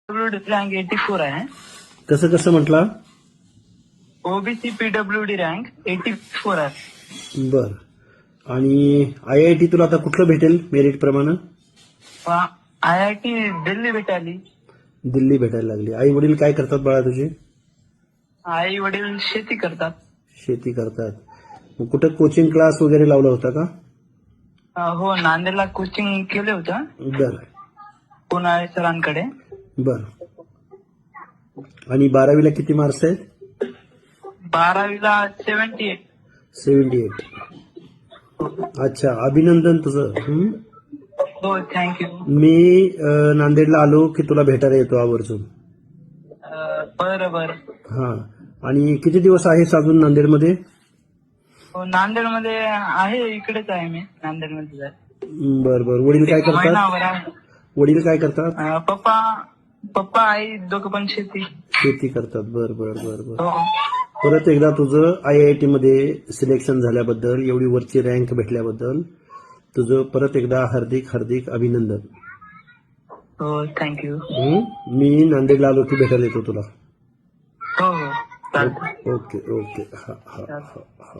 Rank 84 आहे. कसं कसं म्हटला? ओबीसी पीडब्ल्यूडी रँक 84 आहे. बर. आणि IIT तुला आता कुठलं भेटेल मेरिट प्रमाणे? IIT दिल्ली भेटाली. दिल्ली भेटायला लागली. आई वडील काय करतात बाळा तुझे? आई वडील शेती करतात. शेती करतात. मग कुठं कोचिंग क्लास वगैरे लावला होता का? हो, नांदेडला कोचिंग केलं होतं बर पुनाळे सरांकडे. बर. आणि 12वीला किती मार्क्स आहेत? 12वीला 78. 78. अच्छा, अभिनंदन तुझं. हो, थँक्यू. मी नांदेडला आलो की तुला भेटायला येतो आवर्जून. बरं बरं. हा. आणि किती दिवस आहेस अजून नांदेडमध्ये? हो, नांदेडमध्ये आहे. इकडेच आहे मी, नांदेडमध्ये आहे. बर बर. वडील काय करतात? महिनाभर आहे. वडील काय करतात? पप्पा आई दोघं पण शेती. शेती करतात. बर बर बर बर. हो. परत एकदा तुझं IIT मध्ये सिलेक्शन झाल्याबद्दल, एवढी वरची रँक भेटल्याबद्दल तुझं परत एकदा हार्दिक हार्दिक अभिनंदन. हो, थँक्यू. मी नांदेडला आलो की भेटायला येतो तुला. हो हो, चालतं. Okay okay. हा हा हा हा.